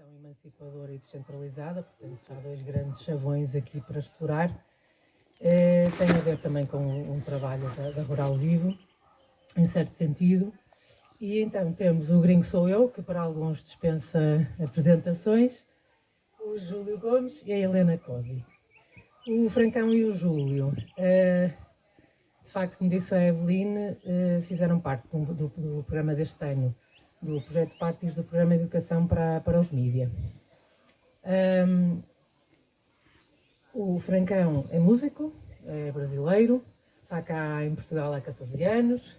educação emancipadora e descentralizada, portanto há dois grandes chavões aqui para explorar. Tem a ver também com um trabalho da Rural Vivo, em certo sentido. E então temos o Gringo Sou Eu, que para alguns dispensa apresentações, o Júlio Gomes e a Helena Cosi. O Francão e o Júlio, de facto, como disse a Eveline, fizeram parte do programa deste ano, do projeto Partis do Programa de Educação para os Mídia. O Francão é músico, é brasileiro, está cá em Portugal há 14 anos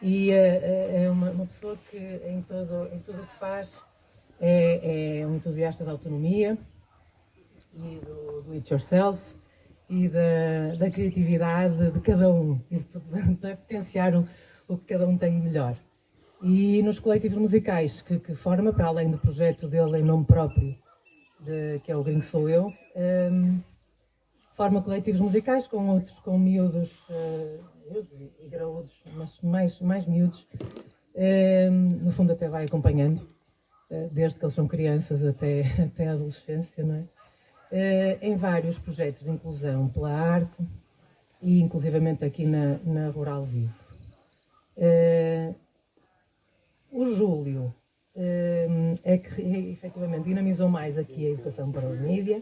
e é uma pessoa que em tudo o que faz é um entusiasta da autonomia e do it yourself e da criatividade de cada um e de potenciar o que cada um tem de melhor. E nos coletivos musicais que forma, para além do projeto dele em nome próprio, que é o Gringo Sou Eu, forma coletivos musicais com outros, com miúdos e graúdos, mas mais miúdos. No fundo até vai acompanhando, desde que eles são crianças até a adolescência, não é? Em vários projetos de inclusão pela arte e inclusivamente aqui na Rural Vivo. O Júlio é que efetivamente dinamizou mais aqui a educação para os mídia.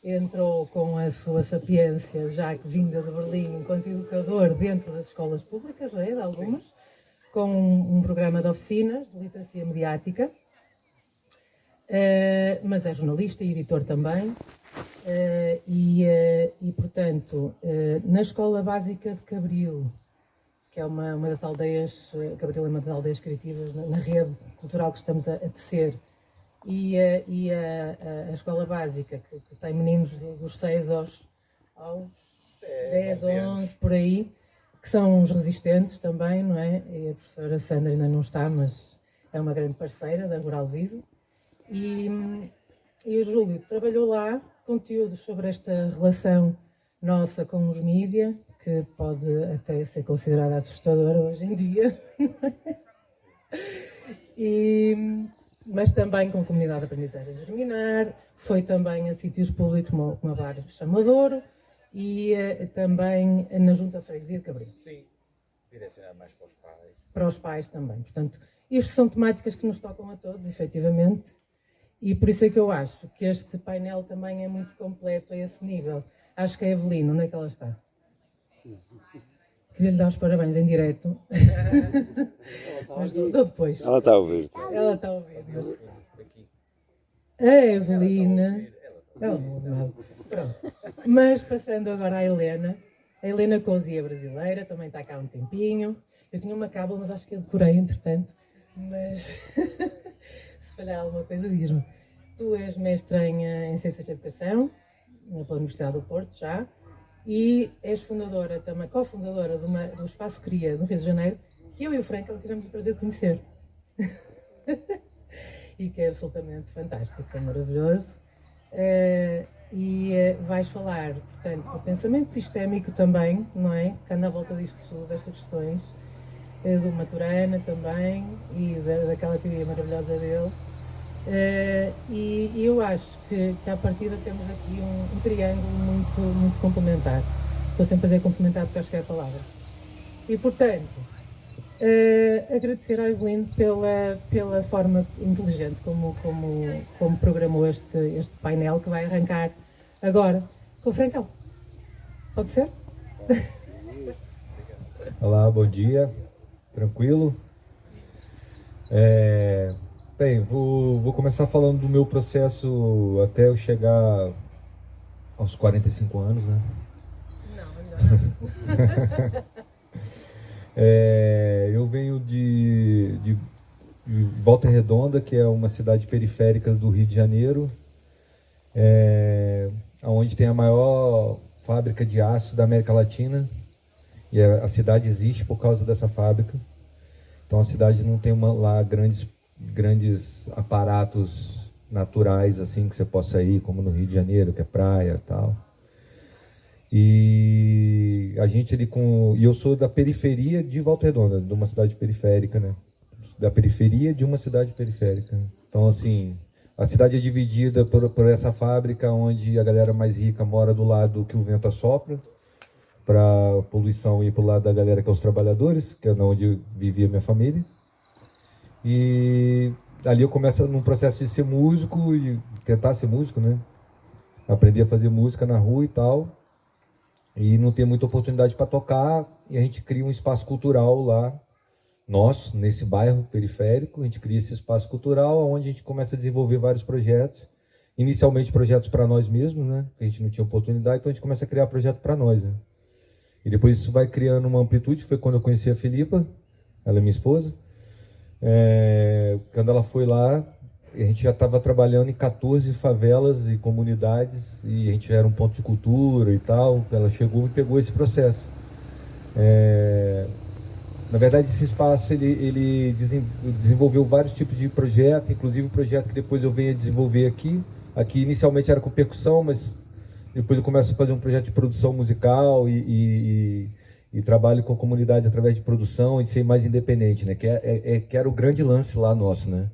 Entrou com a sua sapiência, já que vinda de Berlim, enquanto educador dentro das escolas públicas, de algumas, com um programa de oficinas de literacia mediática, mas é jornalista e editor também, e portanto, na Escola Básica de Cabril, que é uma das aldeias, Cabril é uma das aldeias criativas na rede cultural que estamos a tecer, e a escola básica, que tem meninos dos 6 aos 10, 11, por aí, que são os resistentes também, não é? E a professora Sandra ainda não está, mas é uma grande parceira da Rural Vivo. E o Júlio trabalhou lá conteúdos sobre esta relação nossa com os mídia, que pode até ser considerada assustadora hoje em dia. Mas também com a comunidade de aprendizagem germinar, foi também a sítios públicos como a Bar Chamadoro e também na Junta de Freguesia de Cabril. Sim, direcionar mais para os pais. Para os pais também. Portanto, isto são temáticas que nos tocam a todos, efetivamente, e por isso é que eu acho que este painel também é muito completo a esse nível. Acho que a Eveline, onde é que ela está? Queria lhe dar os parabéns em direto. Mas dou depois. Ela está a ouvir. Ela está a ouvir. A Eveline. Ela não ouve nada. Pronto. Mas passando agora à Helena. A Helena Cosi é brasileira, também está cá há um tempinho. Eu tinha uma cábula, mas acho que eu decorei, entretanto. Mas se falhar alguma coisa, diz-me. Tu és mestra em Ciências de Educação, pela Universidade do Porto, já. E és fundadora, também cofundadora do Espaço Cria, no Rio de Janeiro, que eu e o Franco tivemos o prazer de conhecer. E que é absolutamente fantástico, é maravilhoso. Vais falar, portanto, do pensamento sistémico também, não é? Que anda à volta disto tudo, destas questões, do Maturana também, e daquela teoria maravilhosa dele. E eu acho que à partida temos aqui um triângulo muito complementar. Estou sempre a dizer complementar porque acho que é a palavra. E, portanto, agradecer à Eveline pela forma inteligente como programou este painel que vai arrancar agora com o Francão. Pode ser? Olá, bom dia. Tranquilo? Bem, vou começar falando do meu processo até eu chegar aos 45 anos, né? Não, melhor. Eu venho de Volta Redonda, que é uma cidade periférica do Rio de Janeiro, onde tem a maior fábrica de aço da América Latina, e a cidade existe por causa dessa fábrica. Então a cidade não tem lá grandes aparatos naturais assim que você possa ir, como no Rio de Janeiro, que é praia e tal. E a gente ali e eu sou da periferia de Volta Redonda, de uma cidade periférica, né? Da periferia de uma cidade periférica. Então, assim, A cidade é dividida por essa fábrica, onde a galera mais rica mora do lado que o vento assopra, para a poluição ir para o lado da galera que é os trabalhadores, que é onde vivia minha família. E ali eu começo num processo de ser músico e tentar ser músico, né? Aprender a fazer música na rua e tal. E não ter muita oportunidade para tocar. E a gente cria um espaço cultural lá, nosso, nesse bairro periférico. A gente cria esse espaço cultural, onde a gente começa a desenvolver vários projetos. Inicialmente projetos para nós mesmos, né? A gente não tinha oportunidade, então a gente começa a criar projeto para nós, né? E depois isso vai criando uma amplitude. Foi quando eu conheci a Felipa, ela é minha esposa. Quando ela foi lá, a gente já estava trabalhando em 14 favelas e comunidades, e a gente já era um ponto de cultura e tal. Ela chegou e pegou esse processo. Na verdade, esse espaço ele desenvolveu vários tipos de projeto, inclusive o projeto que depois eu venho a desenvolver aqui. Aqui inicialmente era com percussão, mas depois eu começo a fazer um projeto de produção musical e trabalho com a comunidade através de produção e de ser mais independente, né? Que era o grande lance lá nosso, né?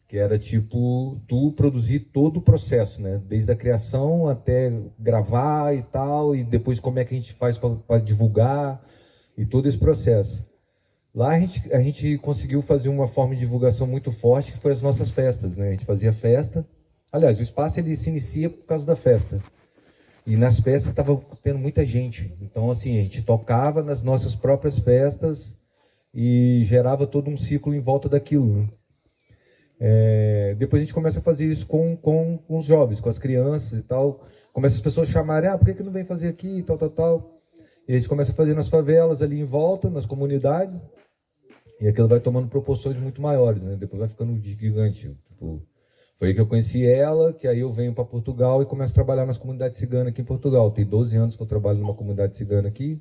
Que era tipo, tu produzir todo o processo, né? Desde a criação até gravar e tal, e depois como é que a gente faz para divulgar e todo esse processo. Lá a gente conseguiu fazer uma forma de divulgação muito forte, que foi as nossas festas, né? A gente fazia festa. Aliás, o espaço ele se inicia por causa da festa. E nas festas estava tendo muita gente. Então, assim, a gente tocava nas nossas próprias festas e gerava todo um ciclo em volta daquilo, né? Depois a gente começa a fazer isso com os jovens, com as crianças e tal. Começa as pessoas a chamarem, por que não vem fazer aqui e tal, tal, tal. E a gente começa a fazer nas favelas ali em volta, nas comunidades. E aquilo vai tomando proporções muito maiores, né? Depois vai ficando gigante. Tipo, foi aí que eu conheci ela, que aí eu venho para Portugal e começo a trabalhar nas comunidades ciganas aqui em Portugal. Tem 12 anos que eu trabalho numa comunidade cigana aqui.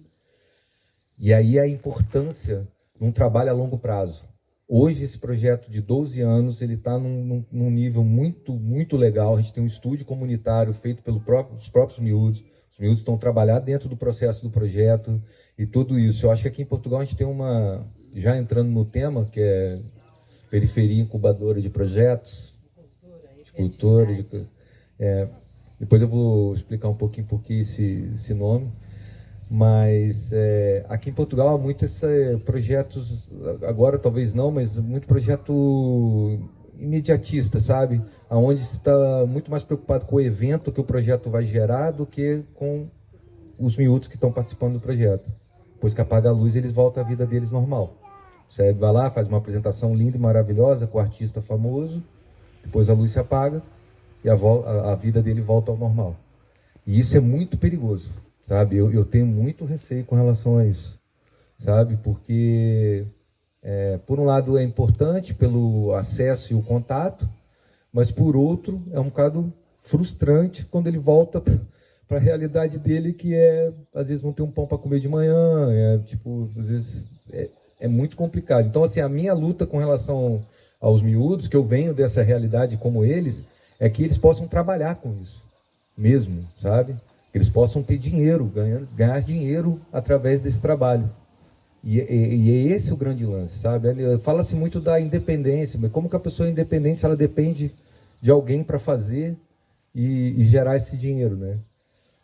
E aí a importância num trabalho a longo prazo. Hoje esse projeto de 12 anos, ele está num nível muito, muito legal. A gente tem um estúdio comunitário feito pelos próprios miúdos. Os miúdos estão trabalhando dentro do processo do projeto e tudo isso. Eu acho que aqui em Portugal a gente tem uma, já entrando no tema, que é periferia incubadora de projetos, de cultura. Depois eu vou explicar um pouquinho por que esse nome. Mas aqui em Portugal há muitos projetos, agora talvez não, mas muito projeto imediatista, sabe? Onde se está muito mais preocupado com o evento que o projeto vai gerar do que com os miúdos que estão participando do projeto. Depois que apaga a luz, eles voltam à vida deles normal. Você vai lá, faz uma apresentação linda e maravilhosa com o artista famoso, depois a luz se apaga e a vida dele volta ao normal. E isso é muito perigoso. Sabe, eu tenho muito receio com relação a isso, sabe, porque, por um lado, é importante pelo acesso e o contato, mas, por outro, é um bocado frustrante quando ele volta para a realidade dele, que às vezes, não ter um pão para comer de manhã, às vezes, é muito complicado. Então, assim, a minha luta com relação aos miúdos, que eu venho dessa realidade como eles, é que eles possam trabalhar com isso mesmo, sabe? Que eles possam ter dinheiro, ganhar dinheiro através desse trabalho. E é esse o grande lance, sabe? Fala-se muito da independência, mas como que a pessoa é independente se ela depende de alguém para fazer e gerar esse dinheiro, né?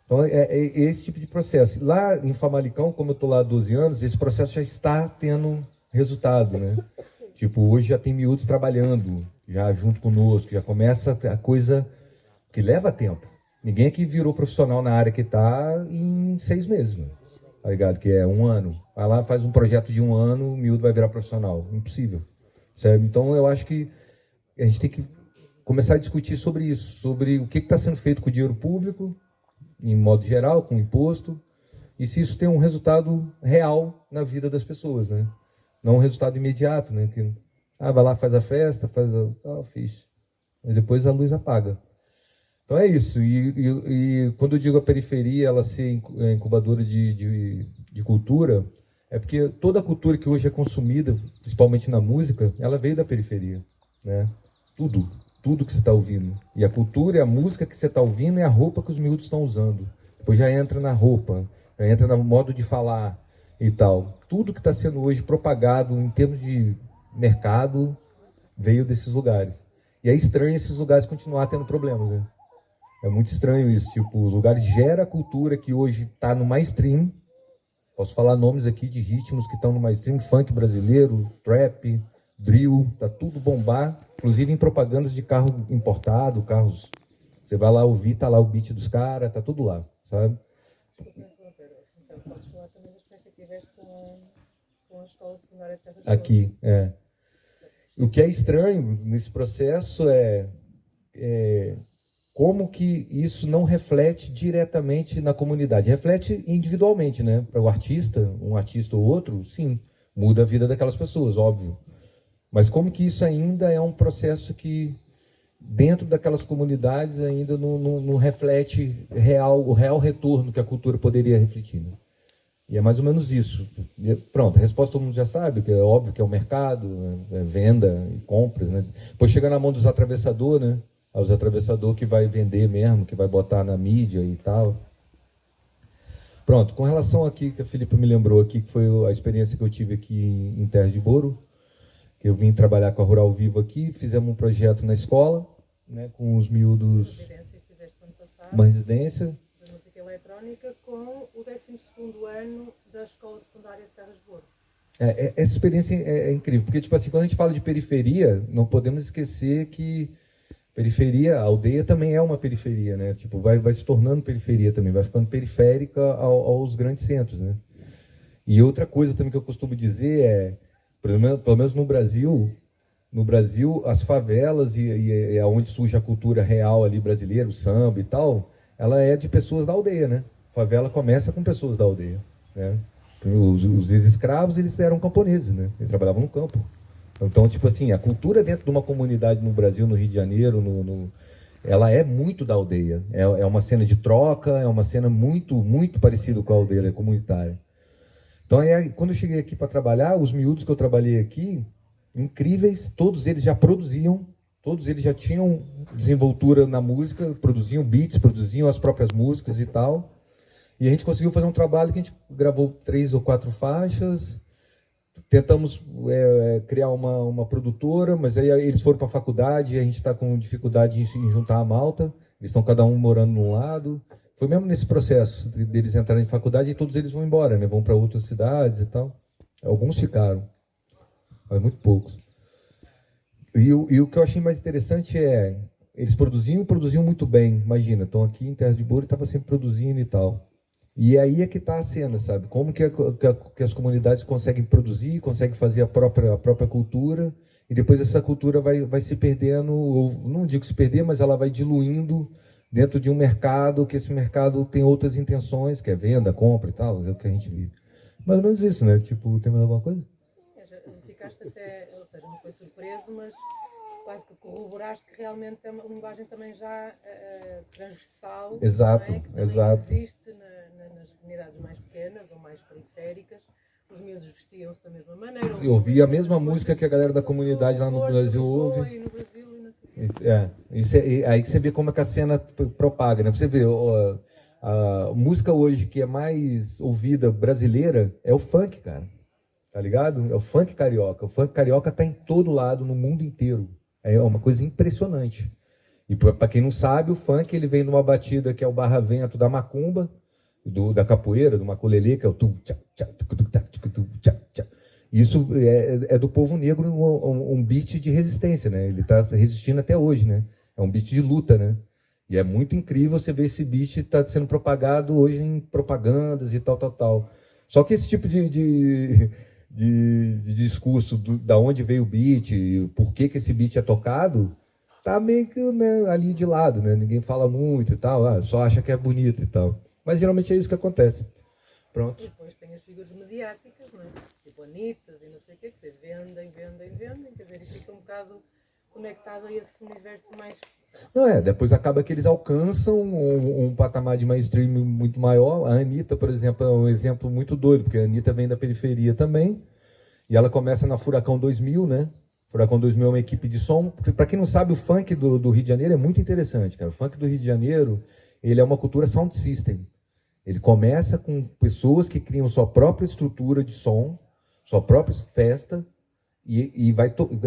Então, é esse tipo de processo. Lá em Famalicão, como eu estou lá há 12 anos, esse processo já está tendo resultado, né? Tipo, hoje já tem miúdos trabalhando, já junto conosco, já começa a coisa que leva tempo. Ninguém aqui virou profissional na área que está em 6 meses, mano. Tá ligado? Que é 1 ano. Vai lá, faz um projeto de 1 ano, o miúdo vai virar profissional. Impossível. Certo? Então, eu acho que a gente tem que começar a discutir sobre isso, sobre o que está sendo feito com o dinheiro público, em modo geral, com o imposto, e se isso tem um resultado real na vida das pessoas, né? Não um resultado imediato, né? Que, vai lá, faz a festa, fiz. E depois a luz apaga. Então é isso, e quando eu digo a periferia, ela ser incubadora de cultura, é porque toda a cultura que hoje é consumida, principalmente na música, ela veio da periferia, né? Tudo que você está ouvindo. E a cultura e a música que você está ouvindo é a roupa que os miúdos estão usando. Depois já entra na roupa, já entra no modo de falar e tal. Tudo que está sendo hoje propagado em termos de mercado veio desses lugares. E é estranho esses lugares continuar tendo problemas, né? É muito estranho isso. Tipo, os lugares geram a cultura que hoje está no mainstream. Posso falar nomes aqui de ritmos que estão no mainstream, funk brasileiro, trap, drill, tá tudo bombar, inclusive em propagandas de carro importado, carros. Você vai lá ouvir, tá lá o beat dos caras, tá tudo lá, sabe? Desculpa interromper, então podes falar também da experiência que tiveste com a escola secundária de Terras Aqui, O que é estranho nesse processo é como que isso não reflete diretamente na comunidade. Reflete individualmente, né? Para o artista, um artista ou outro, sim, muda a vida daquelas pessoas, óbvio. Mas como que isso ainda é um processo que, dentro daquelas comunidades, ainda não reflete o real retorno que a cultura poderia refletir, né? E é mais ou menos isso. Pronto, a resposta todo mundo já sabe, que é óbvio que é o mercado, venda e compras, né? Depois chega na mão dos atravessadores, né? Os atravessadores que vai vender mesmo, que vai botar na mídia e tal. Pronto, com relação aqui, que a Filipe me lembrou aqui, que foi a experiência que eu tive aqui em Terra de Boro, que eu vim trabalhar com a Rural Vivo aqui, fizemos um projeto na escola, né, com os miúdos... Uma residência que fizeste ano passado. Uma residência. De música eletrónica com o 12º ano da Escola Secundária de Terras de Boro. Essa experiência é incrível, porque, tipo assim, quando a gente fala de periferia, não podemos esquecer que periferia, a aldeia também é uma periferia, né? Tipo, vai se tornando periferia também, vai ficando periférica aos grandes centros, né? E outra coisa também que eu costumo dizer é, pelo menos no Brasil, as favelas e onde surge a cultura real ali brasileira, o samba e tal, ela é de pessoas da aldeia, né? A favela começa com pessoas da aldeia, né? Os ex-escravos, eles eram camponeses, né? Eles trabalhavam no campo. Então, tipo assim, a cultura dentro de uma comunidade no Brasil, no Rio de Janeiro, ela é muito da aldeia. É uma cena de troca, é uma cena muito, muito parecida com a aldeia comunitária. Então, quando eu cheguei aqui para trabalhar, os miúdos que eu trabalhei aqui, incríveis, todos eles já produziam, todos eles já tinham desenvoltura na música, produziam beats, produziam as próprias músicas e tal. E a gente conseguiu fazer um trabalho que a gente gravou 3 ou 4 faixas, tentamos criar uma produtora, mas aí eles foram para a faculdade, a gente está com dificuldade em juntar a malta, eles estão cada um morando num lado. Foi mesmo nesse processo deles entrarem em faculdade e todos eles vão embora, né? Vão para outras cidades e tal. Alguns ficaram, mas muito poucos. E o que eu achei mais interessante é, eles produziam muito bem, imagina, estão aqui em Terra de Boro e estava sempre produzindo e tal. E aí é que está a cena, sabe? Como que as comunidades conseguem produzir, conseguem fazer a própria cultura, e depois essa cultura vai se perdendo, ou não digo se perder, mas ela vai diluindo dentro de um mercado, que esse mercado tem outras intenções, que é venda, compra e tal, é o que a gente vive. Mais ou menos isso, né? Tipo, tem mais alguma coisa? Sim, ficaste até, ou seja, não foi surpreso, mas quase que corroboraste que realmente é uma linguagem também já transversal. Exato, não é? Que também exato. existe nas comunidades mais pequenas ou mais periféricas. Os miúdos vestiam-se da mesma maneira. Eu ouvi a mesma música que a galera da comunidade lá no Brasil ouve. E no Brasil e não sei o quê. Aí que você vê como é que a cena propaga, né? Você vê, a música hoje que é mais ouvida brasileira é o funk, cara. Tá ligado? É o funk carioca. O funk carioca tá em todo lado, no mundo inteiro. É uma coisa impressionante. E para quem não sabe, o funk ele vem numa batida que é o barra-vento da macumba, da capoeira, do maculelê, que é o tum tchá tchá tchá tchá. Isso é do povo negro, um beat de resistência, né? Ele está resistindo até hoje, né? É um beat de luta, né? E é muito incrível você ver esse beat está sendo propagado hoje em propagandas e tal. Só que esse tipo de discurso da onde veio o beat, por que esse beat é tocado, tá meio que, né, ali de lado, né? Ninguém fala muito e tal, só acha que é bonito e tal. Mas geralmente é isso que acontece. Pronto. E depois tem as figuras mediáticas, não é? Tipo Anitas e não sei o quê, que vocês vendem, quer dizer, e fica um bocado conectado a esse universo mais... Não depois acaba que eles alcançam um patamar de mainstream muito maior. A Anitta, por exemplo, é um exemplo muito doido, porque a Anitta vem da periferia também, e ela começa na Furacão 2000, né? Furacão 2000 é uma equipe de som. Para quem não sabe, o funk do Rio de Janeiro é muito interessante, cara. O funk do Rio de Janeiro, ele é uma cultura sound system. Ele começa com pessoas que criam sua própria estrutura de som, sua própria festa,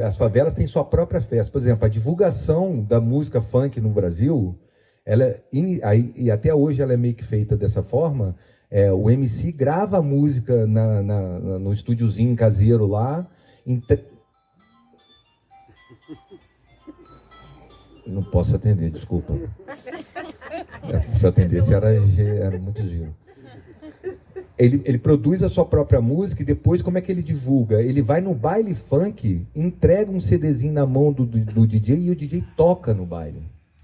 as favelas têm sua própria festa. Por exemplo, a divulgação da música funk no Brasil, e até hoje ela é meio que feita dessa forma. O MC grava a música no estúdiozinho caseiro lá. Não posso atender, desculpa. Se eu atendesse era muito giro. Ele produz a sua própria música e depois como é que ele divulga? Ele vai no baile funk, entrega um CDzinho na mão do DJ e o DJ toca no baile.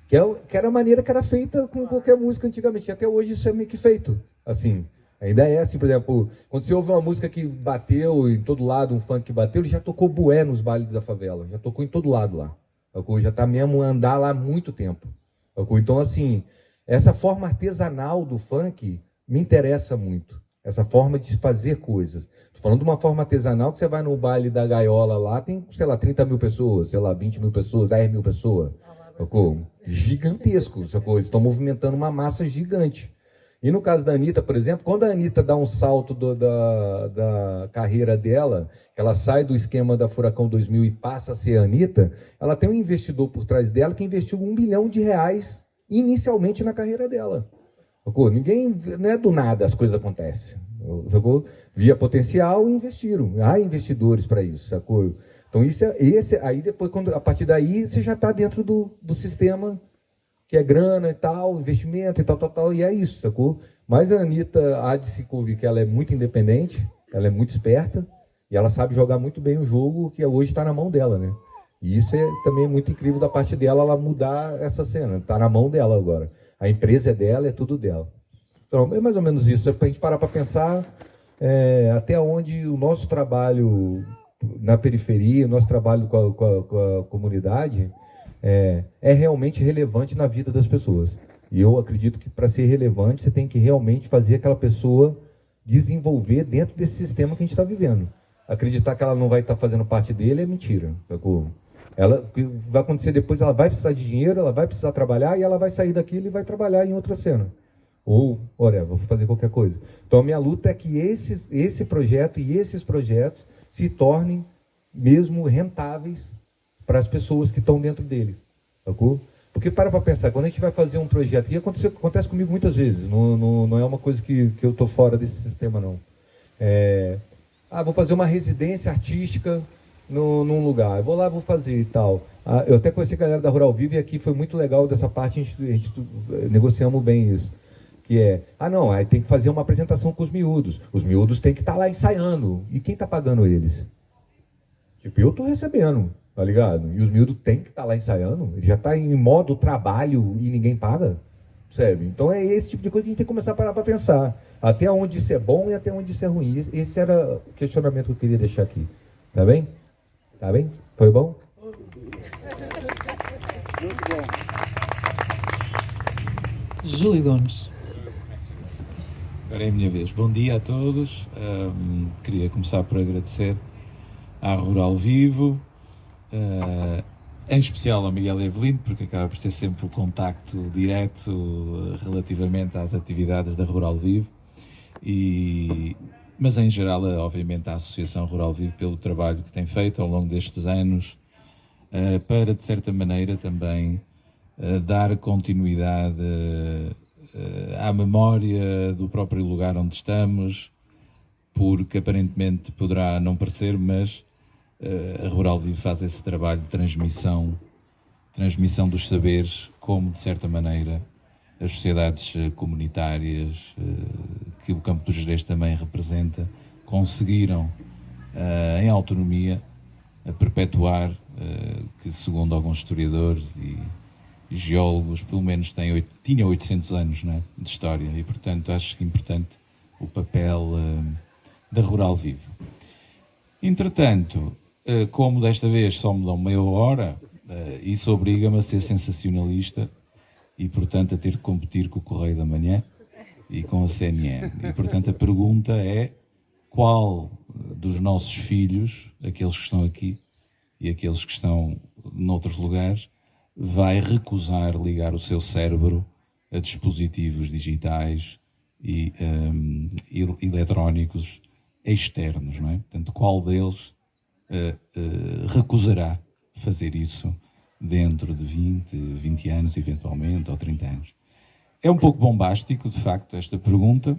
Que era a maneira que era feita com qualquer música antigamente. Até hoje isso é meio que feito. Assim, ainda é assim, por exemplo, quando você ouve uma música que bateu em todo lado, um funk que bateu, ele já tocou bué nos bailes da favela. Já tocou em todo lado lá. Já está mesmo andar lá há muito tempo. Então, assim, essa forma artesanal do funk me interessa muito. Essa forma de se fazer coisas. Estou falando de uma forma artesanal que você vai no baile da gaiola lá, tem, sei lá, 30 mil pessoas, sei lá, 20 mil pessoas, 10 mil pessoas. Gigantesco. Estão movimentando uma massa gigante. E no caso da Anitta, por exemplo, quando a Anitta dá um salto da carreira dela, que ela sai do esquema da Furacão 2000 e passa a ser a Anitta, ela tem um investidor por trás dela que investiu R$1 bilhão inicialmente na carreira dela. Ninguém, não é do nada as coisas acontecem. Via potencial e investiram. Há investidores para isso, sacou? Então, aí depois, a partir daí, você já está dentro do sistema que é grana e tal, investimento e tal, e é isso, sacou? Mas a Anitta há de se convir que ela é muito independente, ela é muito esperta, e ela sabe jogar muito bem o jogo que hoje está na mão dela, né? E isso também muito incrível da parte dela, ela mudar essa cena, está na mão dela agora. A empresa é dela, é tudo dela. Então, é mais ou menos isso, é para a gente parar para pensar até onde o nosso trabalho na periferia, o nosso trabalho com a comunidade é realmente relevante na vida das pessoas. E eu acredito que para ser relevante, você tem que realmente fazer aquela pessoa desenvolver dentro desse sistema que a gente está vivendo. Acreditar que ela não vai estar fazendo parte dele é mentira. O que vai acontecer depois, ela vai precisar de dinheiro, ela vai precisar trabalhar e ela vai sair daquilo e vai trabalhar em outra cena. Ou, vou fazer qualquer coisa. Então, a minha luta é que esse projeto e esses projetos se tornem mesmo rentáveis para as pessoas que estão dentro dele. Sacou? Porque para pensar, quando a gente vai fazer um projeto, e acontece comigo muitas vezes, não é uma coisa que eu estou fora desse sistema, não. Vou fazer uma residência artística num lugar, eu vou lá, vou fazer e tal. Eu até conheci a galera da Rural Vivo e aqui foi muito legal dessa parte, a gente negociamos bem isso. Que aí tem que fazer uma apresentação com os miúdos. Os miúdos têm que estar lá ensaiando. E quem está pagando eles? Tipo, eu estou recebendo, tá ligado? E os miúdos têm que estar lá ensaiando. Já está em modo trabalho e ninguém paga. Sério? Então é esse tipo de coisa que a gente tem que começar a parar para pensar. Até onde isso é bom e até onde isso é ruim. Esse era o questionamento que eu queria deixar aqui. Tá bem? Tá bem? Foi bom? Muito bom. Júlio Gomes. Agora é a minha vez. Bom dia a todos. Queria começar por agradecer à Rural Vivo, em especial ao Miguel Evelino, porque acaba por ser sempre o contacto direto relativamente às atividades da Rural Vivo, mas em geral, obviamente, à Associação Rural Vivo pelo trabalho que tem feito ao longo destes anos, para, de certa maneira, também dar continuidade à memória do próprio lugar onde estamos, porque aparentemente poderá não parecer, mas a Rural Vivo faz esse trabalho de transmissão dos saberes, como de certa maneira as sociedades comunitárias que o Campo do Gerês também representa, conseguiram em autonomia perpetuar, que segundo alguns historiadores e geólogos, pelo menos tinha 800 anos, não é, de história, e portanto acho que é importante o papel da Rural Vivo. Entretanto, como desta vez só me dão meia hora, isso obriga-me a ser sensacionalista e portanto a ter que competir com o Correio da Manhã e com a CNN. E portanto a pergunta é: qual dos nossos filhos, aqueles que estão aqui e aqueles que estão noutros lugares, vai recusar ligar o seu cérebro a dispositivos digitais e eletrónicos externos, não é? Portanto, qual deles recusará fazer isso dentro de 20 anos, eventualmente, ou 30 anos. É um pouco bombástico, de facto, esta pergunta,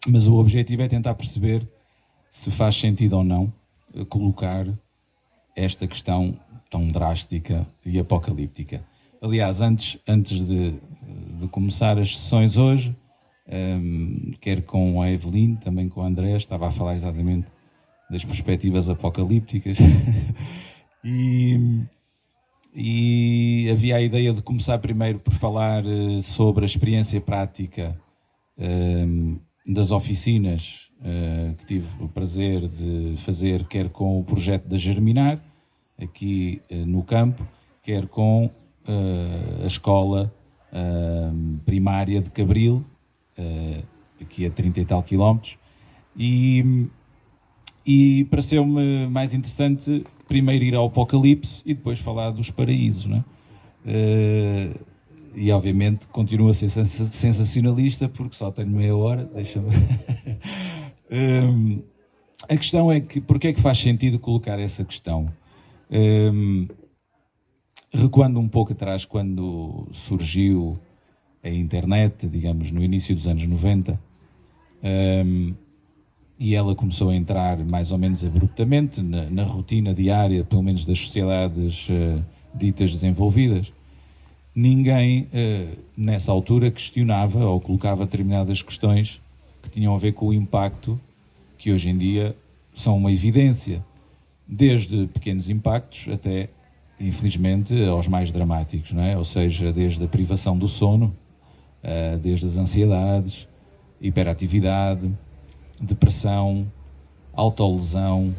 mas o objetivo é tentar perceber se faz sentido ou não colocar esta questão tão drástica e apocalíptica. Aliás, antes de começar as sessões hoje, quer com a Evelyn, também com a André, estava a falar exatamente das perspectivas apocalípticas e havia a ideia de começar primeiro por falar sobre a experiência prática das oficinas que tive o prazer de fazer, quer com o projeto da Germinar, aqui no campo, quer com a escola primária de Cabril, aqui a 30 e tal quilómetros, e pareceu-me mais interessante primeiro ir ao Apocalipse e depois falar dos paraísos, não é? E obviamente continuo a ser sensacionalista porque só tenho meia hora, deixa-me... A questão é que, porque é que faz sentido colocar essa questão? Recuando um pouco atrás, quando surgiu a internet, digamos, no início dos anos 90, e ela começou a entrar mais ou menos abruptamente na rotina diária, pelo menos das sociedades ditas desenvolvidas, ninguém nessa altura questionava ou colocava determinadas questões que tinham a ver com o impacto que hoje em dia são uma evidência, desde pequenos impactos até, infelizmente, aos mais dramáticos, não é? Ou seja, desde a privação do sono, desde as ansiedades, hiperatividade, depressão, autolesão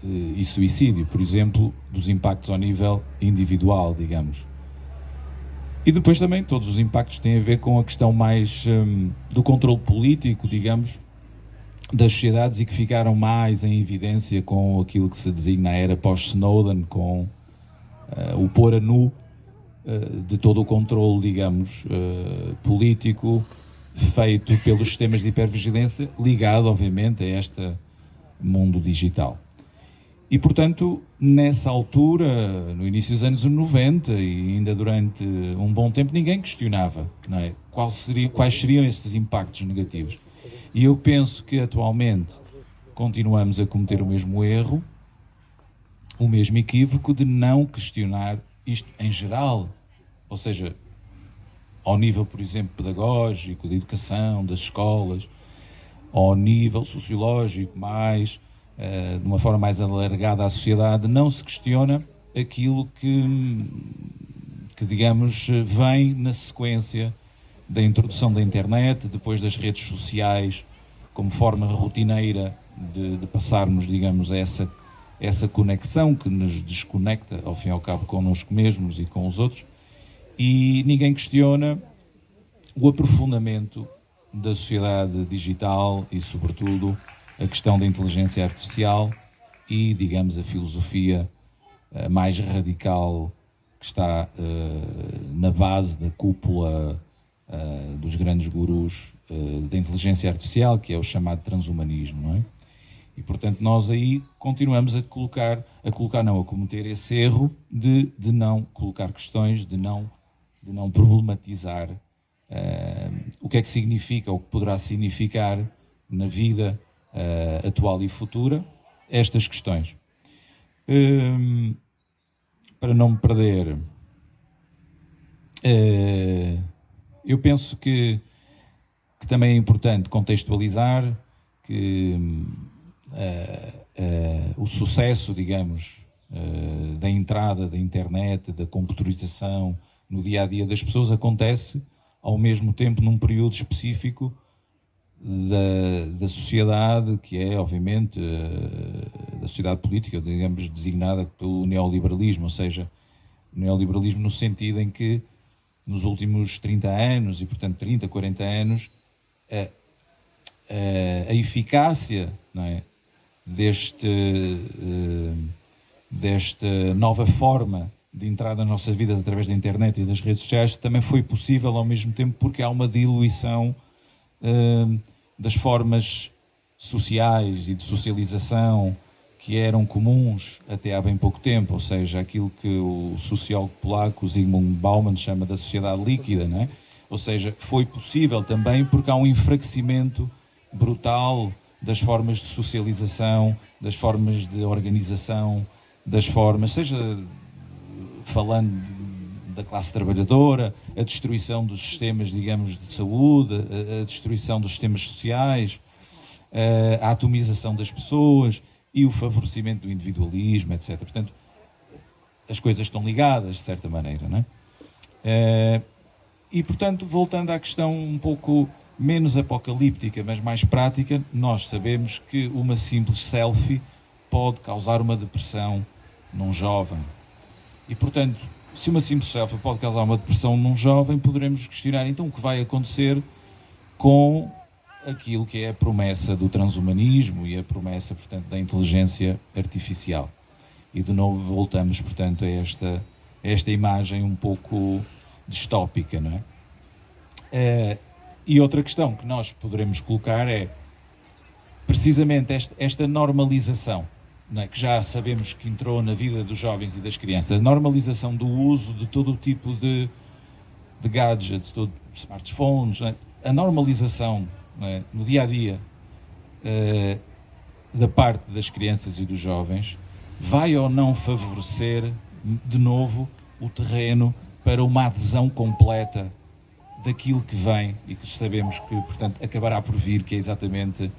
e suicídio, por exemplo, dos impactos ao nível individual, digamos. E depois também todos os impactos têm a ver com a questão mais do controle político, digamos, das sociedades e que ficaram mais em evidência com aquilo que se designa a era pós-Snowden, com o pôr a nu de todo o controle, digamos, político feito pelos sistemas de hipervigilância, ligado, obviamente, a este mundo digital. E, portanto, nessa altura, no início dos anos 90 e ainda durante um bom tempo, ninguém questionava, não é? Quais seriam esses impactos negativos. E eu penso que, atualmente, continuamos a cometer o mesmo erro, o mesmo equívoco de não questionar isto em geral, ou seja, ao nível, por exemplo, pedagógico, de educação, das escolas, ao nível sociológico, mais, de uma forma mais alargada à sociedade, não se questiona aquilo que, digamos, vem na sequência da introdução da internet, depois das redes sociais, como forma rotineira de passarmos, digamos, essa conexão que nos desconecta, ao fim e ao cabo, connosco mesmos e com os outros, e ninguém questiona o aprofundamento da sociedade digital e, sobretudo, a questão da inteligência artificial e, digamos, a filosofia mais radical que está na base da cúpula dos grandes gurus da inteligência artificial, que é o chamado transhumanismo, não é? E, portanto, nós aí continuamos a cometer esse erro de não colocar questões, de não problematizar o que é que significa, ou o que poderá significar na vida atual e futura, estas questões. Para não me perder, eu penso que também é importante contextualizar que o sucesso, digamos, da entrada da internet, da computarização no dia-a-dia das pessoas acontece ao mesmo tempo num período específico da sociedade, que é, obviamente, da sociedade política, digamos, designada pelo neoliberalismo, ou seja, o neoliberalismo no sentido em que nos últimos 30 anos, e portanto 30, 40 anos, a eficácia, não é, desta nova forma de entrada nas nossas vidas através da internet e das redes sociais também foi possível ao mesmo tempo porque há uma diluição das formas sociais e de socialização que eram comuns até há bem pouco tempo, ou seja, aquilo que o sociólogo polaco Zygmunt Bauman chama da sociedade líquida, não é? Ou seja, foi possível também porque há um enfraquecimento brutal das formas de socialização, das formas de organização, das formas, seja falando da classe trabalhadora, a destruição dos sistemas, digamos, de saúde, a destruição dos sistemas sociais, a atomização das pessoas e o favorecimento do individualismo, etc. Portanto, as coisas estão ligadas, de certa maneira, não é? E, portanto, voltando à questão um pouco menos apocalíptica, mas mais prática, nós sabemos que uma simples selfie pode causar uma depressão num jovem. E, portanto, se uma simples selfie pode causar uma depressão num jovem, poderemos questionar então o que vai acontecer com aquilo que é a promessa do transhumanismo e a promessa, portanto, da inteligência artificial. E, de novo, voltamos, portanto, a esta imagem um pouco distópica, não é? E outra questão que nós poderemos colocar é, precisamente, esta normalização, não é? Que já sabemos que entrou na vida dos jovens e das crianças, a normalização do uso de todo o tipo de gadgets, de smartphones, não é? A normalização, não é? No dia-a-dia da parte das crianças e dos jovens, vai ou não favorecer, de novo, o terreno para uma adesão completa daquilo que vem e que sabemos que, portanto, acabará por vir, que é exatamente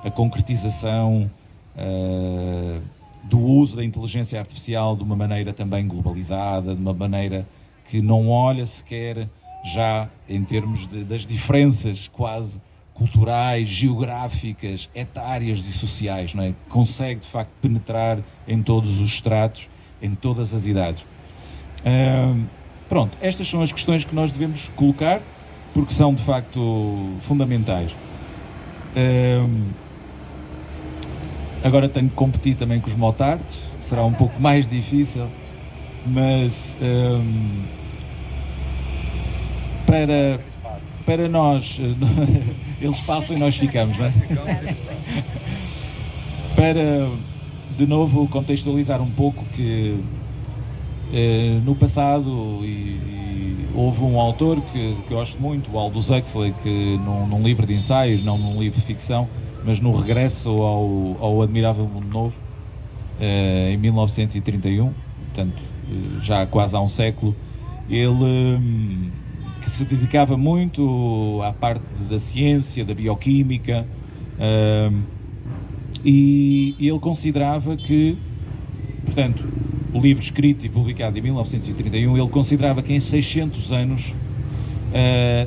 a concretização do uso da inteligência artificial de uma maneira também globalizada, de uma maneira que não olha sequer já em termos das diferenças quase culturais, geográficas, etárias e sociais, não é? Consegue, de facto, penetrar em todos os estratos, em todas as idades. Pronto, estas são as questões que nós devemos colocar, porque são de facto fundamentais. Agora tenho que competir também com os motards, será um pouco mais difícil, mas para nós, eles passam e nós ficamos, não é? Para, de novo, contextualizar um pouco que no passado houve um autor que gosto muito, o Aldous Huxley, que num livro de ensaios, não num livro de ficção, mas no Regresso ao Admirável Mundo Novo, em 1931, portanto já quase há um século, ele que se dedicava muito à parte da ciência, da bioquímica, e ele considerava que, portanto, o livro escrito e publicado em 1931, ele considerava que em 600 anos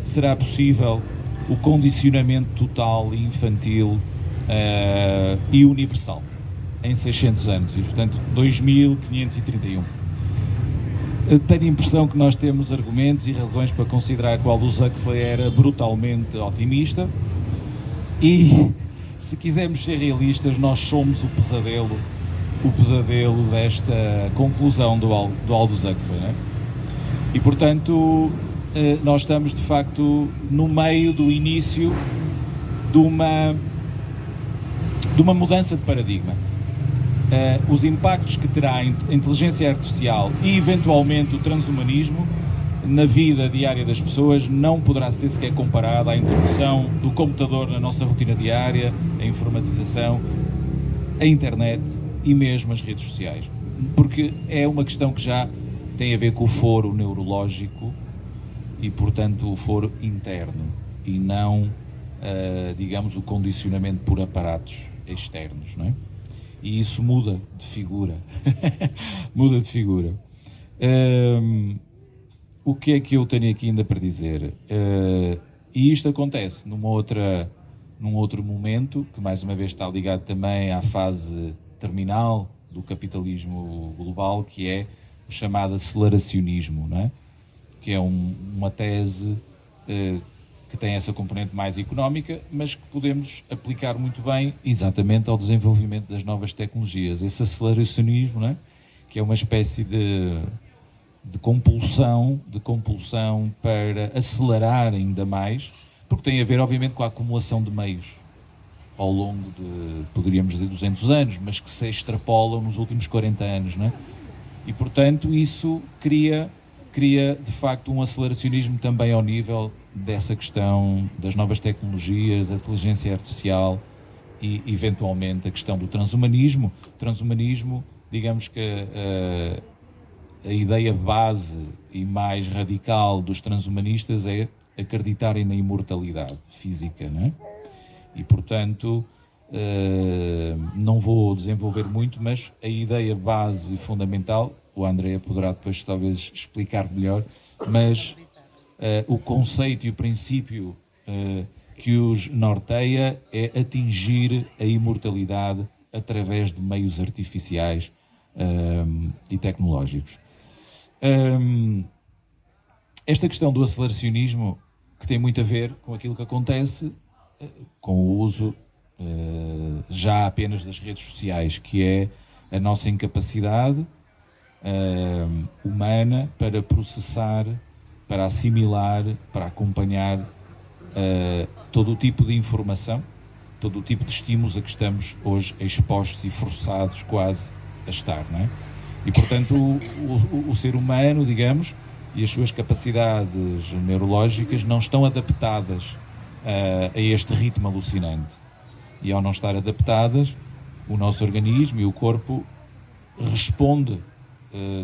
será possível o condicionamento total e infantil e universal. Em 600 anos, e portanto 2531. Tenho a impressão que nós temos argumentos e razões para considerar que o Aldous Huxley era brutalmente otimista e, se quisermos ser realistas, nós somos o pesadelo desta conclusão do Aldous Huxley, não é? E, portanto, nós estamos, de facto, no meio do início de uma mudança de paradigma. Os impactos que terá a inteligência artificial e, eventualmente, o transhumanismo na vida diária das pessoas não poderá ser sequer comparado à introdução do computador na nossa rotina diária, a informatização, a internet e mesmo as redes sociais. Porque é uma questão que já tem a ver com o foro neurológico e, portanto, o foro interno e não, digamos, o condicionamento por aparatos externos, não é? E isso muda de figura. Muda de figura. O que é que eu tenho aqui ainda para dizer? E isto acontece num outro momento, que mais uma vez está ligado também à fase terminal do capitalismo global, que é o chamado aceleracionismo, não é? Que é uma tese que tem essa componente mais económica, mas que podemos aplicar muito bem exatamente ao desenvolvimento das novas tecnologias. Esse aceleracionismo, não é? Que é uma espécie de compulsão para acelerar ainda mais, porque tem a ver, obviamente, com a acumulação de meios. ao longo de, poderíamos dizer, 200 anos, mas que se extrapolam nos últimos 40 anos, não é? E, portanto, isso cria de facto um aceleracionismo também ao nível dessa questão das novas tecnologias, da inteligência artificial e, eventualmente, a questão do transhumanismo. Transhumanismo, digamos que a ideia base e mais radical dos transhumanistas é acreditarem na imortalidade física, não é? E, portanto, não vou desenvolver muito, mas a ideia base fundamental, o André poderá depois talvez explicar melhor, mas o conceito e o princípio que os norteia é atingir a imortalidade através de meios artificiais e tecnológicos. Esta questão do aceleracionismo, que tem muito a ver com aquilo que acontece com o uso já apenas das redes sociais, que é a nossa incapacidade humana para processar, para assimilar, para acompanhar todo o tipo de informação, todo o tipo de estímulos a que estamos hoje expostos e forçados quase a estar, não é? E, portanto, o ser humano, digamos, e as suas capacidades neurológicas não estão adaptadas a este ritmo alucinante. E ao não estar adaptadas, o nosso organismo e o corpo responde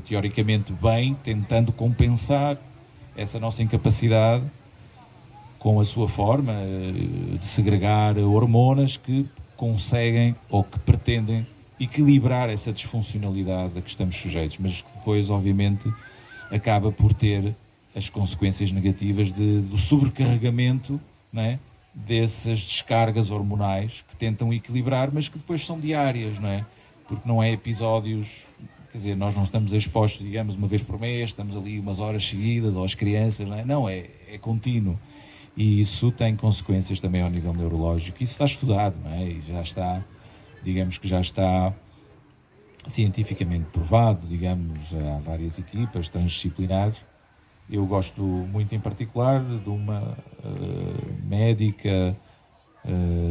teoricamente bem, tentando compensar essa nossa incapacidade com a sua forma de segregar hormonas que conseguem ou que pretendem equilibrar essa disfuncionalidade a que estamos sujeitos, mas que depois, obviamente, acaba por ter as consequências negativas do sobrecarregamento, não é? Dessas descargas hormonais que tentam equilibrar, mas que depois são diárias, não é? Porque não é episódios, quer dizer, nós não estamos expostos, digamos, uma vez por mês, estamos ali umas horas seguidas, ou as crianças, não é? Não, é contínuo. E isso tem consequências também ao nível neurológico. Isso está estudado, não é? E já está, digamos que já está cientificamente provado, digamos, há várias equipas transdisciplinares. Eu gosto muito em particular de uma médica,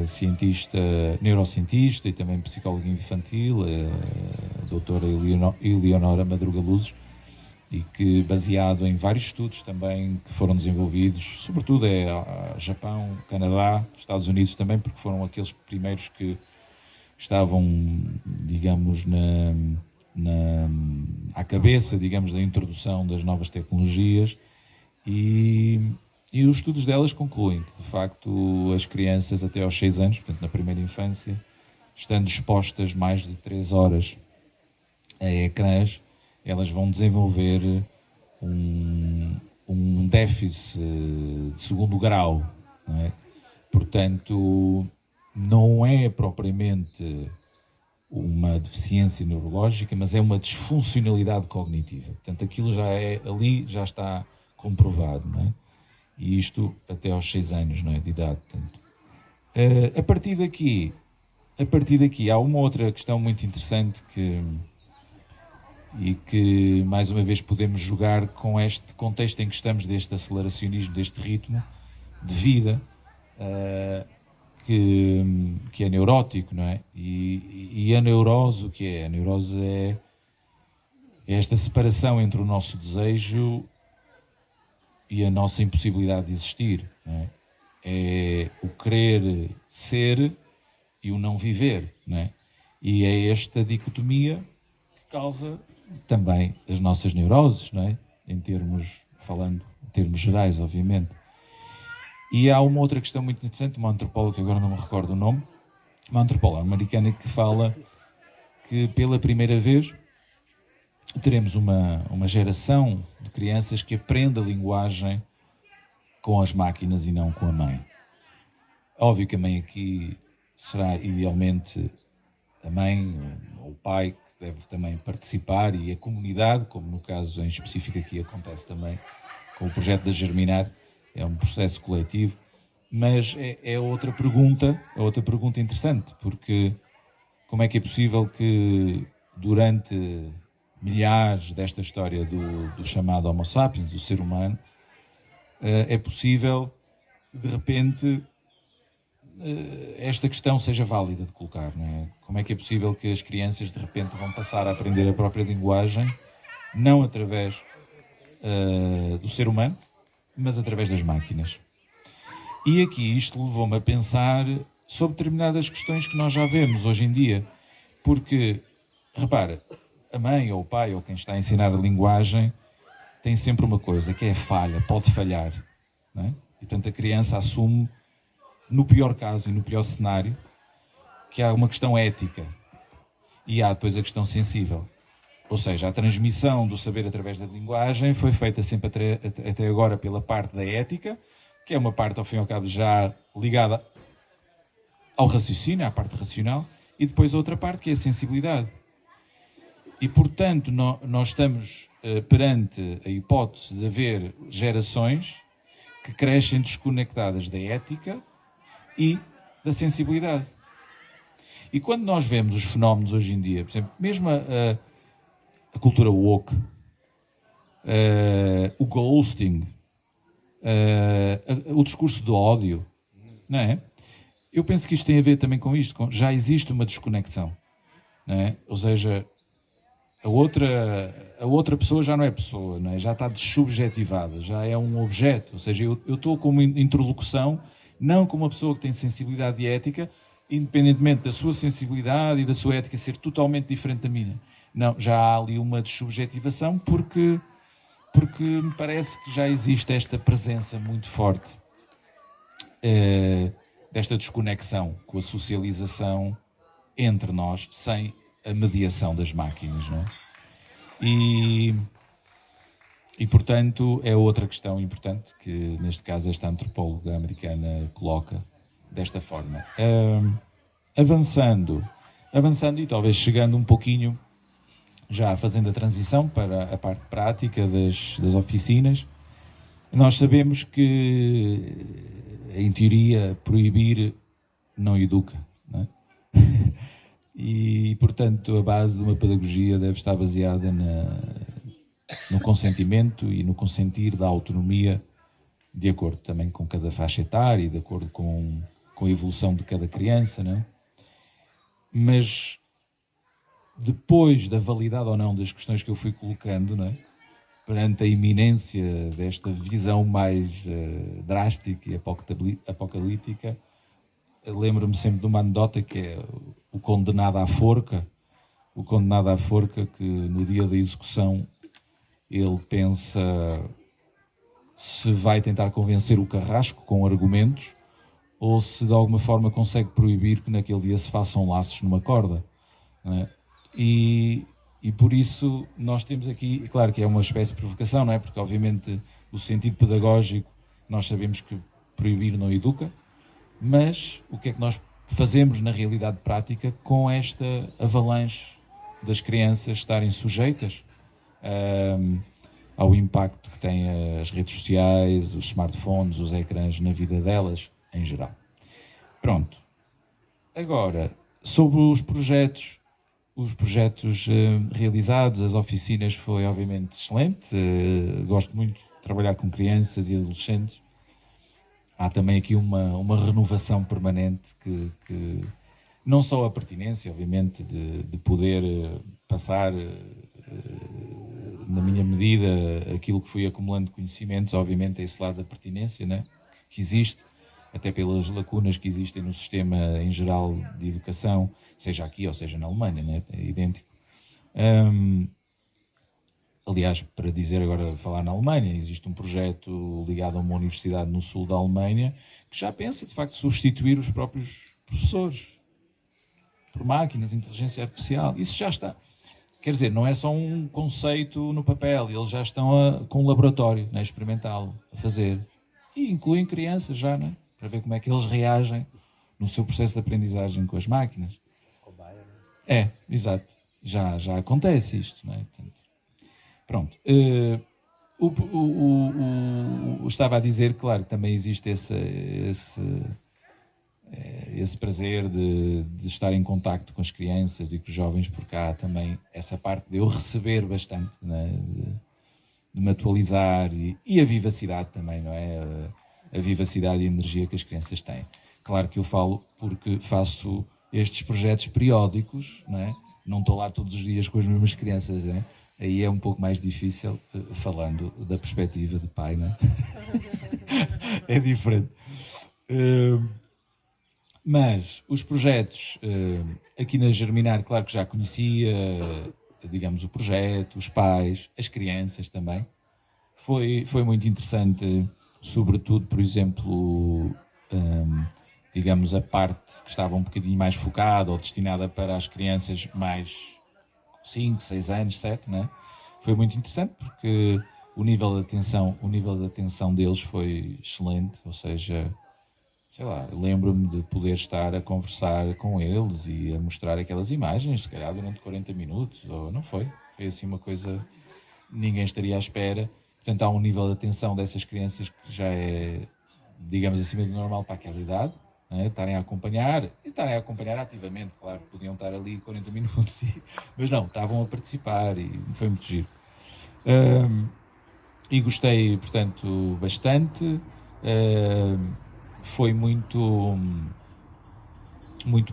cientista, neurocientista e também psicóloga infantil, a doutora Eleonora Madruga Luzes, e que, baseado em vários estudos também que foram desenvolvidos, sobretudo Japão, Canadá, Estados Unidos também, porque foram aqueles primeiros que estavam, digamos, à cabeça, digamos, da introdução das novas tecnologias, e os estudos delas concluem que, de facto, as crianças até aos 6 anos, portanto, na primeira infância, estando expostas mais de 3 horas a ecrãs, elas vão desenvolver um déficit de segundo grau, não é? Portanto, não é propriamente uma deficiência neurológica, mas é uma disfuncionalidade cognitiva. Portanto, aquilo já está comprovado, não é? E isto até aos 6 anos, não é, de idade. Portanto, a partir daqui há uma outra questão muito interessante que mais uma vez podemos jogar com este contexto em que estamos, deste aceleracionismo, deste ritmo de vida que é neurótico, não é? E a neurose, o que é? A neurose é esta separação entre o nosso desejo e a nossa impossibilidade de existir, não é? É o querer ser e o não viver, não é? E é esta dicotomia que causa também as nossas neuroses, não é? Falando em termos gerais, obviamente. E há uma outra questão muito interessante, uma antropóloga, que agora não me recordo o nome, uma antropóloga americana que fala que pela primeira vez teremos uma geração de crianças que aprende a linguagem com as máquinas e não com a mãe. Óbvio que a mãe aqui será idealmente a mãe ou o pai que deve também participar, e a comunidade, como no caso em específico aqui acontece também com o projeto da Germinar, é um processo coletivo, mas é outra pergunta interessante, porque como é que é possível que durante milhares desta história do chamado Homo sapiens, do ser humano, é possível de repente esta questão seja válida de colocar, não é? Como é que é possível que as crianças de repente vão passar a aprender a própria linguagem, não através do ser humano, mas através das máquinas? E aqui isto levou-me a pensar sobre determinadas questões que nós já vemos hoje em dia, porque, repara, a mãe ou o pai ou quem está a ensinar a linguagem tem sempre uma coisa, que é a falha, pode falhar, não é? E portanto a criança assume, no pior caso e no pior cenário, que há uma questão ética e há depois a questão sensível. Ou seja, a transmissão do saber através da linguagem foi feita sempre até agora pela parte da ética, que é uma parte, ao fim e ao cabo, já ligada ao raciocínio, à parte racional, e depois a outra parte, que é a sensibilidade. E, portanto, nós estamos perante a hipótese de haver gerações que crescem desconectadas da ética e da sensibilidade. E quando nós vemos os fenómenos hoje em dia, por exemplo, mesmo a cultura woke, o ghosting, o discurso do ódio, não é? Eu penso que isto tem a ver também com isto, já existe uma desconexão, não é? Ou seja, a outra pessoa já não é pessoa, não é? Já está desubjetivada, já é um objeto, ou seja, eu estou como interlocução, não como uma pessoa que tem sensibilidade e ética, independentemente da sua sensibilidade e da sua ética ser totalmente diferente da minha. Não, já há ali uma desubjetivação porque me parece que já existe esta presença muito forte desta desconexão com a socialização entre nós, sem a mediação das máquinas, não é? E portanto, é outra questão importante que, neste caso, esta antropóloga americana coloca desta forma. Avançando e talvez chegando um pouquinho, já fazendo a transição para a parte prática das oficinas, nós sabemos que, em teoria, proibir não educa, não é? E, portanto, a base de uma pedagogia deve estar baseada no consentimento e no consentir da autonomia, de acordo também com cada faixa etária e de acordo com a evolução de cada criança, não é? Mas, depois da validade ou não das questões que eu fui colocando, não é? Perante a iminência desta visão mais drástica e apocalíptica, lembro-me sempre de uma anedota que é o condenado à forca. O condenado à forca que no dia da execução ele pensa se vai tentar convencer o carrasco com argumentos ou se de alguma forma consegue proibir que naquele dia se façam laços numa corda, não é? E por isso nós temos aqui, claro que é uma espécie de provocação, não é? Porque obviamente o sentido pedagógico, nós sabemos que proibir não educa, mas o que é que nós fazemos na realidade prática com esta avalanche das crianças estarem sujeitas ao impacto que têm as redes sociais, os smartphones, os ecrãs na vida delas em geral? Pronto. Agora, sobre os projetos realizados, as oficinas, foi obviamente excelente. Gosto muito de trabalhar com crianças e adolescentes. Há também aqui uma renovação permanente que não só a pertinência, obviamente, de poder passar, na minha medida, aquilo que fui acumulando de conhecimentos, obviamente, é esse lado da pertinência, né? Que existe, até pelas lacunas que existem no sistema em geral de educação, seja aqui ou seja na Alemanha, né? É idêntico. Aliás, para dizer agora, falar na Alemanha, existe um projeto ligado a uma universidade no sul da Alemanha que já pensa, de facto, substituir os próprios professores por máquinas, inteligência artificial. Isso já está. Quer dizer, não é só um conceito no papel, eles já estão com um laboratório, né, a experimentá-lo, a fazer. E incluem crianças já, né, para ver como é que eles reagem no seu processo de aprendizagem com as máquinas. É, exato. Já acontece isto, não é? Portanto, pronto. Estava a dizer, claro, que também existe esse prazer de estar em contacto com as crianças e com os jovens, porque há também essa parte de eu receber bastante, né, de me atualizar e a vivacidade também, não é? A vivacidade e a energia que as crianças têm. Claro que eu falo porque faço estes projetos periódicos, não é? Não estou lá todos os dias com as mesmas crianças, não é? Aí é um pouco mais difícil, falando da perspectiva de pai, não é? É diferente. Mas os projetos, aqui na Germinar, claro que já conhecia, digamos, o projeto, os pais, as crianças também. Foi muito interessante, sobretudo, por exemplo, digamos, a parte que estava um bocadinho mais focada ou destinada para as crianças mais 5, 6 anos, 7, né? Foi muito interessante porque o nível de atenção deles foi excelente, ou seja, sei lá, lembro-me de poder estar a conversar com eles e a mostrar aquelas imagens, se calhar durante 40 minutos, ou não foi? Foi assim uma coisa que ninguém estaria à espera. Portanto, há um nível de atenção dessas crianças que já é, digamos, acima do normal para aquela idade, né? Estarem a acompanhar ativamente, claro, podiam estar ali 40 minutos, mas não, estavam a participar e foi muito giro. E gostei, portanto, bastante. Foi muito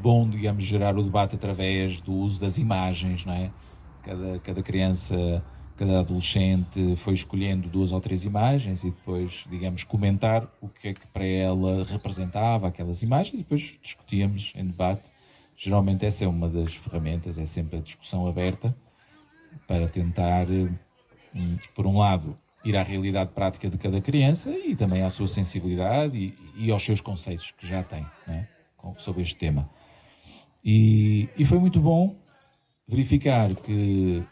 bom, digamos, gerar o debate através do uso das imagens, não é? Cada criança, cada adolescente foi escolhendo 2 ou 3 imagens e depois, digamos, comentar o que é que para ela representava aquelas imagens e depois discutíamos em debate. Geralmente essa é uma das ferramentas, é sempre a discussão aberta para tentar, por um lado, ir à realidade prática de cada criança e também à sua sensibilidade e aos seus conceitos que já tem, não é? Sobre este tema. E foi muito bom verificar que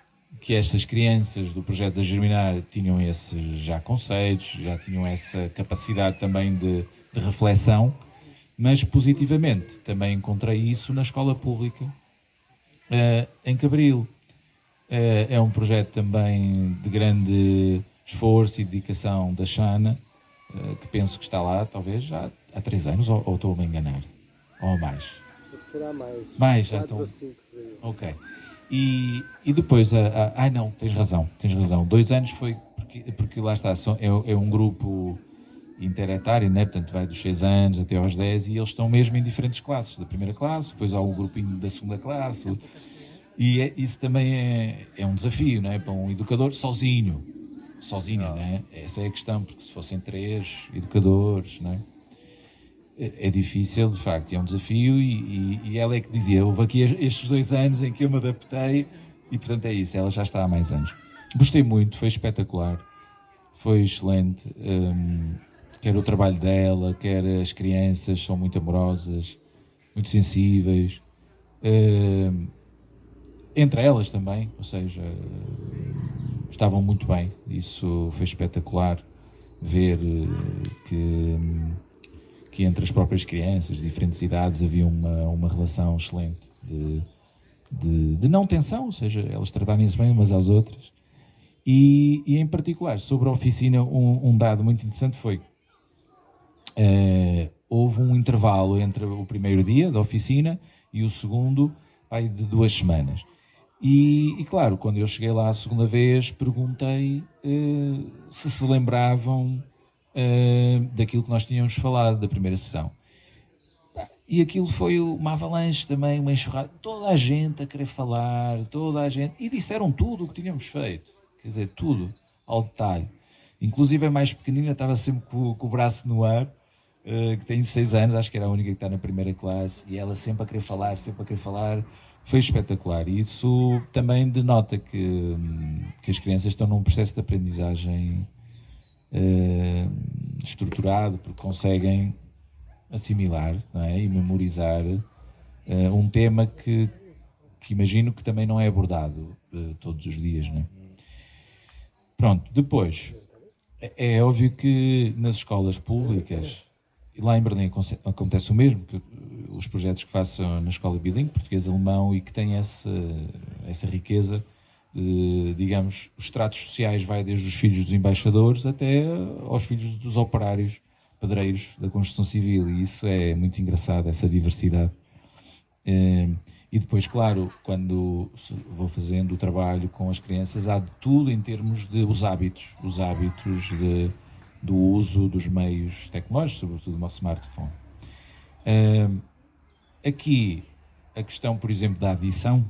estas crianças do projeto da Germinar tinham esses já conceitos, já tinham essa capacidade também de reflexão, mas positivamente também encontrei isso na escola pública em Cabril. É um projeto também de grande esforço e dedicação da Xana, que penso que está lá talvez já há 3 anos, ou estou-me a enganar, ou mais. Será mais. Mais, já estão. Ok. E depois, ai não, tens razão. 2 anos foi, porque lá está, é um grupo interetário, né? Portanto vai dos 6 anos até aos 10 e eles estão mesmo em diferentes classes, da primeira classe, depois há o grupinho da segunda classe, e isso também é um desafio, não é? Para um educador sozinho, né? Essa é a questão, porque se fossem 3 educadores, não é? É difícil, de facto, é um desafio e ela é que dizia, houve aqui estes 2 anos em que eu me adaptei e portanto é isso, ela já está há mais anos. Gostei muito, foi espetacular, foi excelente, quer o trabalho dela, quer as crianças, são muito amorosas, muito sensíveis, entre elas também, ou seja, estavam muito bem, isso foi espetacular, ver que entre as próprias crianças de diferentes idades havia uma relação excelente de não tensão, ou seja, elas tratarem-se bem umas às outras. E em particular, sobre a oficina, um dado muito interessante foi houve um intervalo entre o primeiro dia da oficina e o segundo, de 2 semanas. E claro, quando eu cheguei lá a segunda vez, perguntei se lembravam daquilo que nós tínhamos falado da primeira sessão. E aquilo foi uma avalanche também, uma enxurrada, toda a gente a querer falar, e disseram tudo o que tínhamos feito, quer dizer, tudo, ao detalhe. Inclusive a mais pequenina estava sempre com o braço no ar, que tem 6 anos, acho que era a única que está na primeira classe, e ela sempre a querer falar, foi espetacular. E isso também denota que as crianças estão num processo de aprendizagem estruturado, porque conseguem assimilar, não é? E memorizar um tema que imagino que também não é abordado todos os dias, não é? Pronto, depois é óbvio que nas escolas públicas, e lá em Berlim acontece o mesmo, que os projetos que faço na escola bilingue, português-alemão, e que têm essa riqueza de, digamos, os estratos sociais vai desde os filhos dos embaixadores até aos filhos dos operários pedreiros da construção civil, e isso é muito engraçado, essa diversidade. E depois, claro, quando vou fazendo o trabalho com as crianças, há de tudo em termos de os hábitos do uso dos meios tecnológicos, sobretudo o meu smartphone. Aqui, a questão, por exemplo, da adição,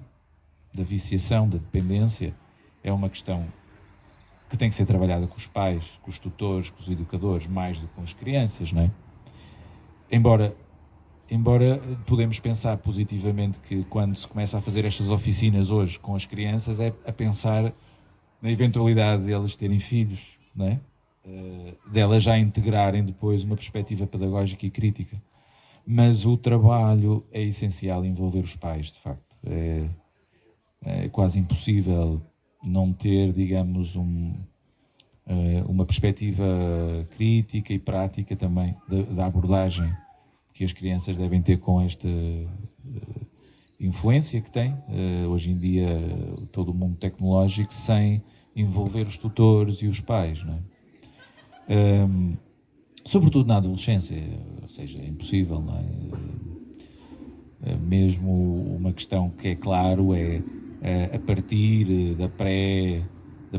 da viciação, da dependência, é uma questão que tem que ser trabalhada com os pais, com os tutores, com os educadores, mais do que com as crianças, não é? Embora podemos pensar positivamente que quando se começa a fazer estas oficinas hoje com as crianças é a pensar na eventualidade de elas terem filhos, não é? Delas já integrarem depois uma perspectiva pedagógica e crítica. Mas o trabalho é essencial envolver os pais, de facto. É quase impossível não ter, digamos, uma perspectiva crítica e prática também da abordagem que as crianças devem ter com esta influência que tem, hoje em dia, todo o mundo tecnológico, sem envolver os tutores e os pais, não é? Sobretudo na adolescência, ou seja, é impossível, não é? Mesmo uma questão que é claro é a partir da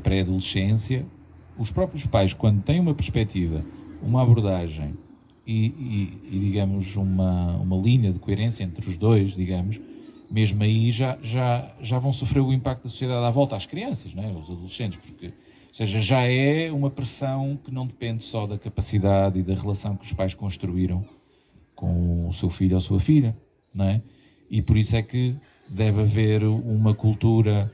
pré-adolescência, os próprios pais, quando têm uma perspectiva, uma abordagem e digamos, uma linha de coerência entre os dois, digamos, mesmo aí já vão sofrer o impacto da sociedade à volta às crianças, não é? Os adolescentes, porque, ou seja, já é uma pressão que não depende só da capacidade e da relação que os pais construíram com o seu filho ou a sua filha, não é? E por isso é que deve haver uma cultura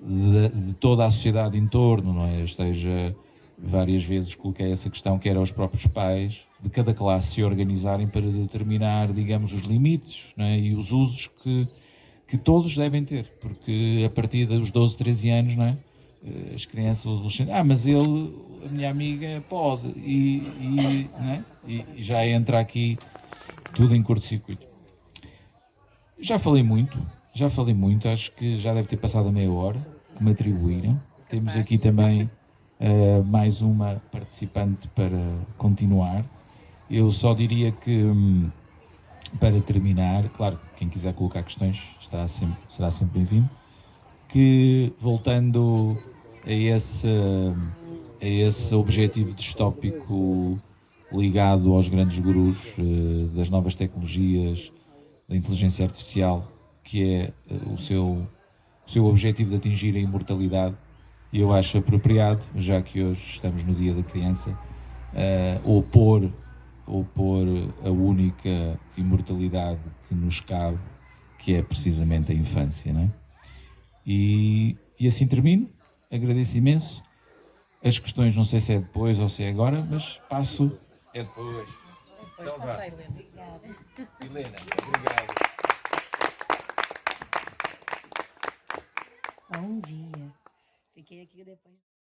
de toda a sociedade em torno, não é? Esteja, várias vezes coloquei essa questão, que era os próprios pais de cada classe se organizarem para determinar, digamos, os limites, não é? E os usos que todos devem ter, porque a partir dos 12, 13 anos, não é? As crianças, os adolescentes, mas a minha amiga pode, não é? E já entra aqui tudo em curto-circuito. Já falei muito, acho que já deve ter passado a meia hora que me atribuíram. Temos aqui também mais uma participante para continuar. Eu só diria que, para terminar, claro, quem quiser colocar questões será sempre bem-vindo, que voltando a esse objetivo distópico ligado aos grandes gurus das novas tecnologias, da inteligência artificial, que é o seu objetivo de atingir a imortalidade, e eu acho apropriado, já que hoje estamos no Dia da Criança, opor a única imortalidade que nos cabe, que é precisamente a infância, não é? E assim termino, agradeço imenso. As questões não sei se é depois ou se é agora, mas passo. É depois. Então vá. Helena, obrigado. Bom dia. Fiquei aqui depois.